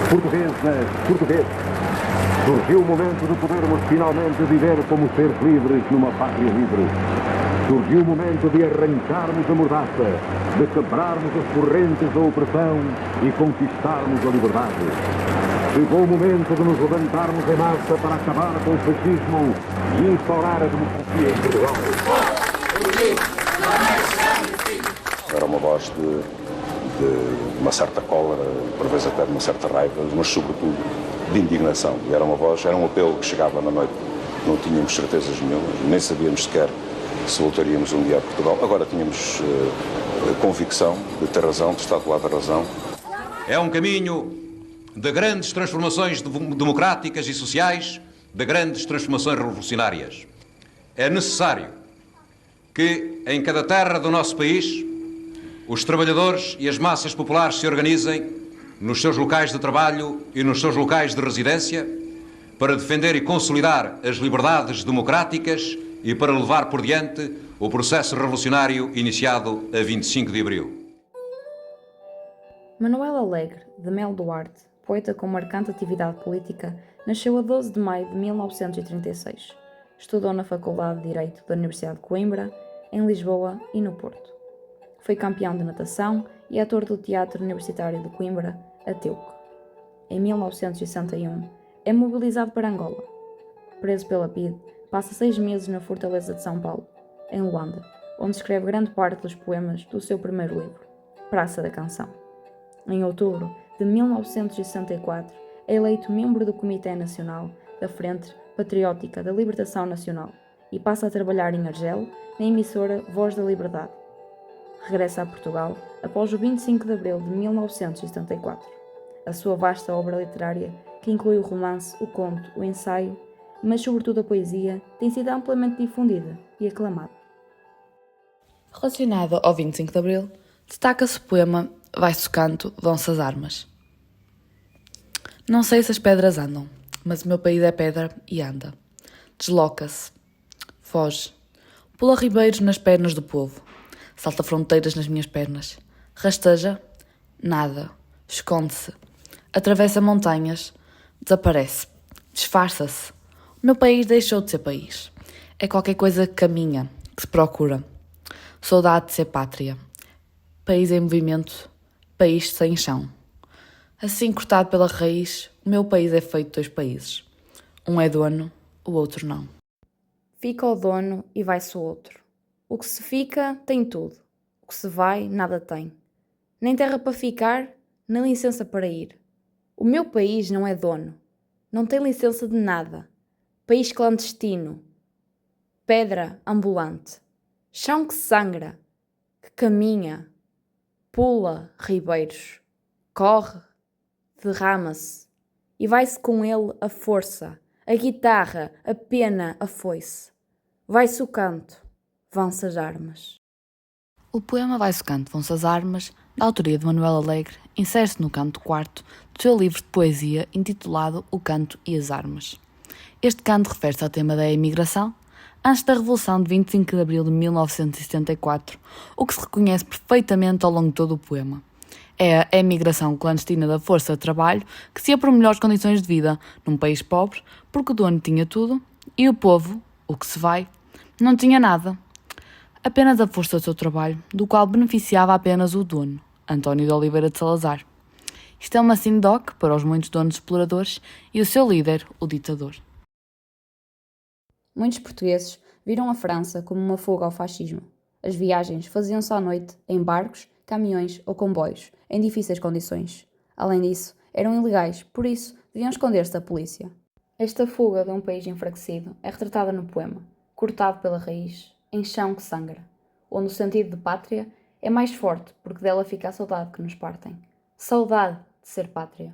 Português. Surgiu o momento de podermos finalmente viver como seres livres numa pátria livre. Surgiu o momento de arrancarmos a mordaça, de quebrarmos as correntes da opressão e conquistarmos a liberdade. Chegou o momento de nos levantarmos em massa para acabar com o fascismo e instaurar a democracia em Portugal. Era uma voz de uma certa cólera, por vezes até de uma certa raiva, mas sobretudo de indignação. E era uma voz, era um apelo que chegava na noite. Não tínhamos certezas nenhumas, nem sabíamos sequer se voltaríamos um dia a Portugal. Agora tínhamos convicção de ter razão, de estar do lado da razão. É um caminho de grandes transformações democráticas e sociais, de grandes transformações revolucionárias. É necessário que em cada terra do nosso país os trabalhadores e as massas populares se organizem nos seus locais de trabalho e nos seus locais de residência para defender e consolidar as liberdades democráticas e para levar por diante o processo revolucionário iniciado a 25 de abril. Manuel Alegre de Melo Duarte, poeta com marcante atividade política, nasceu a 12 de maio de 1936. Estudou na Faculdade de Direito da Universidade de Coimbra, em Lisboa e no Porto. Foi campeão de natação e ator do Teatro Universitário de Coimbra, ATEUC. Em 1961, é mobilizado para Angola. Preso pela PIDE, passa 6 meses na Fortaleza de São Paulo, em Luanda, onde escreve grande parte dos poemas do seu primeiro livro, Praça da Canção. Em outubro de 1964, é eleito membro do Comitê Nacional da Frente Patriótica da Libertação Nacional e passa a trabalhar em Argel, na emissora Voz da Liberdade. Regressa a Portugal após o 25 de abril de 1974. A sua vasta obra literária, que inclui o romance, o conto, o ensaio, mas sobretudo a poesia, tem sido amplamente difundida e aclamada. Relacionado ao 25 de abril, destaca-se o poema Vai-se o canto, vão-se as armas. Não sei se as pedras andam, mas o meu país é pedra e anda. Desloca-se, foge, pula ribeiros nas pernas do povo, salta fronteiras nas minhas pernas, rasteja, nada, esconde-se, atravessa montanhas, desaparece, disfarça-se. O meu país deixou de ser país. É qualquer coisa que caminha, que se procura. Saudade de ser pátria. País em movimento, país sem chão. Assim cortado pela raiz, o meu país é feito de 2 países. Um é dono, o outro não. Fica o dono e vai-se o outro. O que se fica tem tudo. O que se vai, nada tem. Nem terra para ficar, nem licença para ir. O meu país não é dono. Não tem licença de nada. País clandestino. Pedra ambulante. Chão que sangra. Que caminha. Pula ribeiros. Corre. Derrama-se. E vai-se com ele a força, a guitarra, a pena, a foice. Vai-se o canto. Vão-se as armas. O poema Vai-se o canto, vão-se as armas, da autoria de Manuel Alegre, insere-se no canto 4º do seu livro de poesia intitulado O Canto e as Armas. Este canto refere-se ao tema da imigração, antes da Revolução de 25 de abril de 1974, o que se reconhece perfeitamente ao longo de todo o poema. É a emigração clandestina da força de trabalho que se ia por melhores condições de vida num país pobre, porque o dono tinha tudo e o povo, o que se vai, não tinha nada. Apenas a força do seu trabalho, do qual beneficiava apenas o dono, António de Oliveira de Salazar. Isto é uma sine-doc para os muitos donos exploradores e o seu líder, o ditador. Muitos portugueses viram a França como uma fuga ao fascismo. As viagens faziam-se à noite em barcos, caminhões ou comboios, em difíceis condições. Além disso, eram ilegais, por isso deviam esconder-se da polícia. Esta fuga de um país enfraquecido é retratada no poema, cortado pela raiz, em chão que sangra, onde o sentido de pátria é mais forte porque dela fica a saudade que nos partem. Saudade de ser pátria.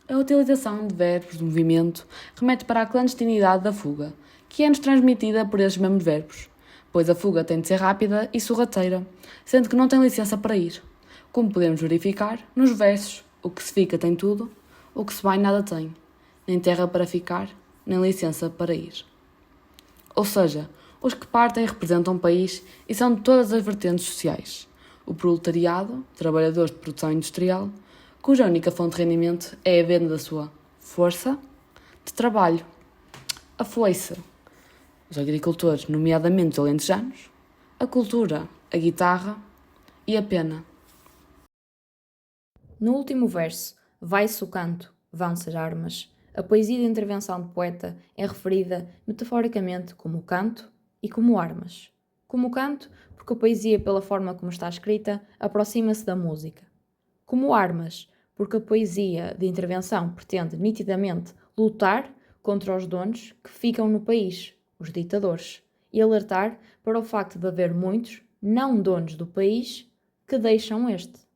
A utilização de verbos de movimento remete para a clandestinidade da fuga, que é-nos transmitida por esses mesmos verbos, pois a fuga tem de ser rápida e sorrateira, sendo que não tem licença para ir, como podemos verificar nos versos o que se fica tem tudo, o que se vai nada tem, nem terra para ficar, nem licença para ir. Ou seja, os que partem representam um país e são de todas as vertentes sociais. O proletariado, trabalhadores de produção industrial, cuja única fonte de rendimento é a venda da sua força de trabalho, a foice, os agricultores, nomeadamente os alentejanos, a cultura, a guitarra e a pena. No último verso, vai-se o canto, vão-se as armas. A poesia de intervenção de poeta é referida metaforicamente como canto e como armas. Como canto, porque a poesia, pela forma como está escrita, aproxima-se da música. Como armas, porque a poesia de intervenção pretende nitidamente lutar contra os donos que ficam no país, os ditadores, e alertar para o facto de haver muitos, não donos do país, que deixam este.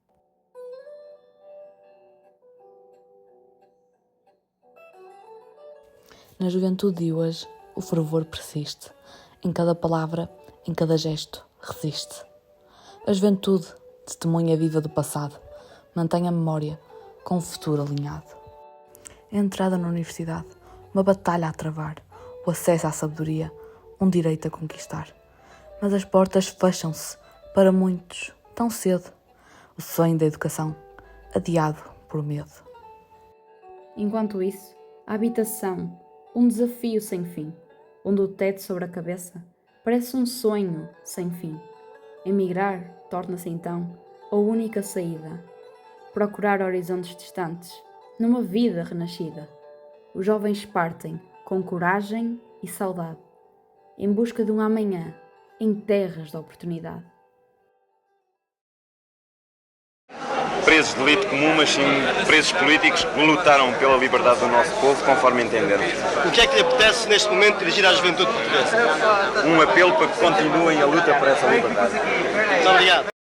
Na juventude de hoje, o fervor persiste. Em cada palavra, em cada gesto, resiste. A juventude, testemunha viva do passado, mantém a memória com o futuro alinhado. A entrada na universidade, uma batalha a travar, o acesso à sabedoria, um direito a conquistar. Mas as portas fecham-se, para muitos, tão cedo. O sonho da educação, adiado por medo. Enquanto isso, a habitação, um desafio sem fim, onde o teto sobre a cabeça parece um sonho sem fim. Emigrar torna-se então a única saída. Procurar horizontes distantes, numa vida renascida. Os jovens partem com coragem e saudade, em busca de um amanhã em terras de oportunidade. Presos de delito comum, mas sim presos políticos que lutaram pela liberdade do nosso povo conforme entenderam. O que é que lhe apetece neste momento dirigir à juventude portuguesa? Um apelo para que continuem a luta por essa liberdade. Muito obrigado.